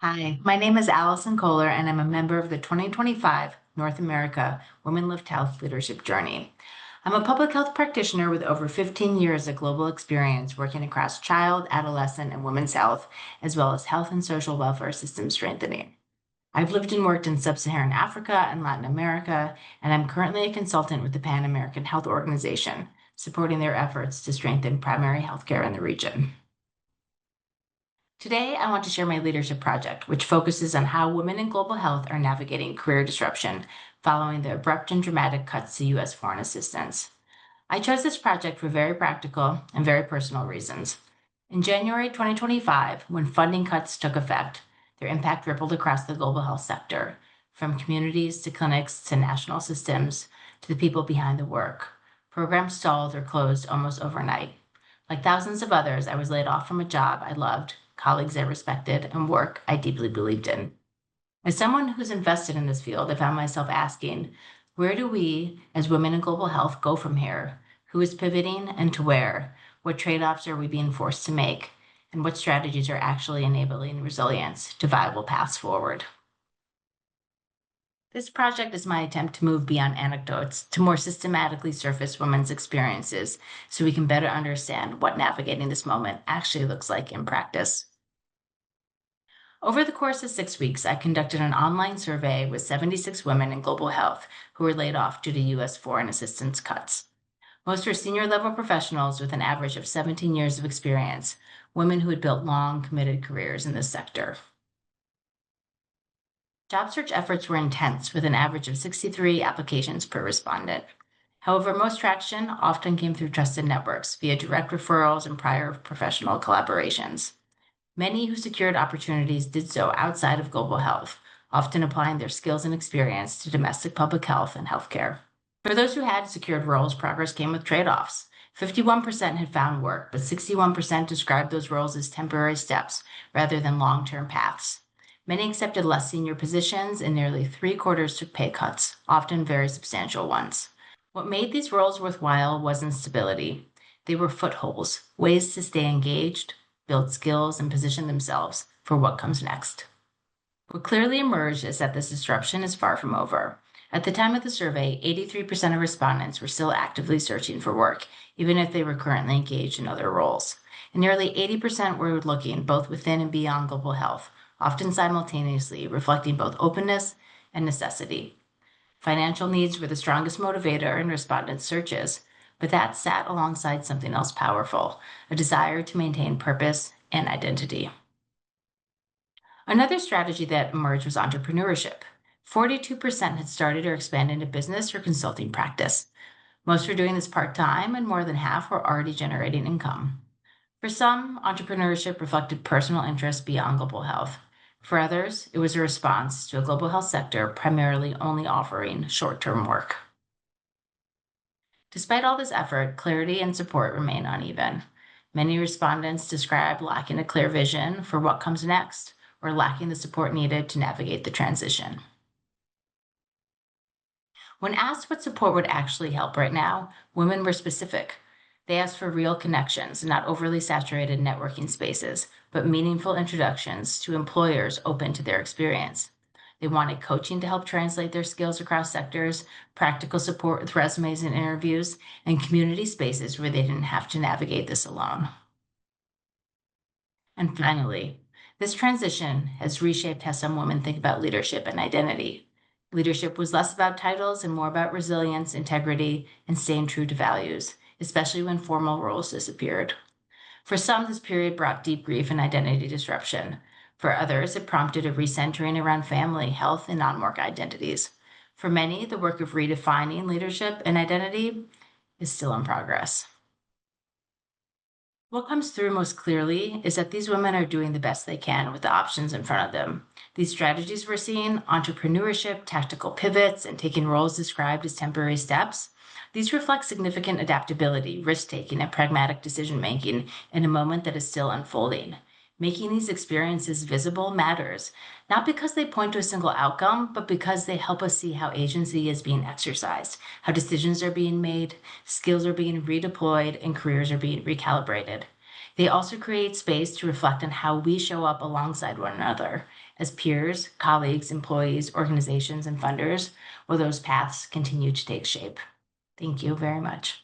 Hi, my name is Alison Koler, and I'm a member of the 2025 North America WomenLift Health Leadership Journey. I'm a public health practitioner with over 15 years of global experience working across child, adolescent, and women's health, as well as health and social welfare system strengthening. I've lived and worked in sub-Saharan Africa and Latin America, and I'm currently a consultant with the Pan American Health Organization, supporting their efforts to strengthen primary healthcare in the region. Today, I want to share my leadership project, which focuses on how women in global health are navigating career disruption following the abrupt and dramatic cuts to U.S. foreign assistance. I chose this project for very practical and very personal reasons. In January 2025, when funding cuts took effect, their impact rippled across the global health sector, from communities to clinics to national systems to the people behind the work. Programs stalled or closed almost overnight. Like thousands of others, I was laid off from a job I loved, colleagues I respected, and work I deeply believed in. As someone who's invested in this field, I found myself asking, where do we, as women in global health, go from here? Who is pivoting and to where? What trade offs are we being forced to make? And what strategies are actually enabling resilience to viable paths forward? This project is my attempt to move beyond anecdotes to more systematically surface women's experiences so we can better understand what navigating this moment actually looks like in practice. Over the course of 6 weeks, I conducted an online survey with 76 women in global health who were laid off due to U.S. foreign assistance cuts. Most were senior level professionals with an average of 17 years of experience, women who had built long, committed careers in this sector. Job search efforts were intense, with an average of 63 applications per respondent. However, most traction often came through trusted networks via direct referrals and prior professional collaborations. Many who secured opportunities did so outside of global health, often applying their skills and experience to domestic public health and healthcare. For those who had secured roles, progress came with trade offs. 51% had found work, but 61% described those roles as temporary steps rather than long term paths. Many accepted less senior positions, and nearly three-quarters took pay cuts, often very substantial ones. What made these roles worthwhile wasn't stability. They were footholds, ways to stay engaged, build skills, and position themselves for what comes next. What clearly emerged is that this disruption is far from over. At the time of the survey, 83% of respondents were still actively searching for work, even if they were currently engaged in other roles. And nearly 80% were looking both within and beyond global health, often simultaneously, reflecting both openness and necessity. Financial needs were the strongest motivator in respondents' searches, but that sat alongside something else powerful, a desire to maintain purpose and identity. Another strategy that emerged was entrepreneurship. 42% had started or expanded a business or consulting practice. Most were doing this part time, and more than half were already generating income. For some, entrepreneurship reflected personal interest beyond global health. For others, it was a response to a global health sector primarily only offering short term work. Despite all this effort, clarity and support remain uneven. Many respondents describe lacking a clear vision for what comes next or lacking the support needed to navigate the transition. When asked what support would actually help right now, women were specific. They asked for real connections, not overly saturated networking spaces, but meaningful introductions to employers open to their experience. They wanted coaching to help translate their skills across sectors, practical support with resumes and interviews, and community spaces where they didn't have to navigate this alone. And finally, this transition has reshaped how some women think about leadership and identity. Leadership was less about titles and more about resilience, integrity, and staying true to values, especially when formal roles disappeared. For some, this period brought deep grief and identity disruption. For others, it prompted a recentering around family, health, and non work identities. For many, the work of redefining leadership and identity is still in progress. What comes through most clearly is that these women are doing the best they can with the options in front of them. These strategies we're seeing, entrepreneurship, tactical pivots, and taking roles described as temporary steps, these reflect significant adaptability, risk taking, and pragmatic decision making in a moment that is still unfolding. Making these experiences visible matters, not because they point to a single outcome, but because they help us see how agency is being exercised, how decisions are being made, skills are being redeployed, and careers are being recalibrated. They also create space to reflect on how we show up alongside one another as peers, colleagues, employees, organizations, and funders, while those paths continue to take shape. Thank you very much.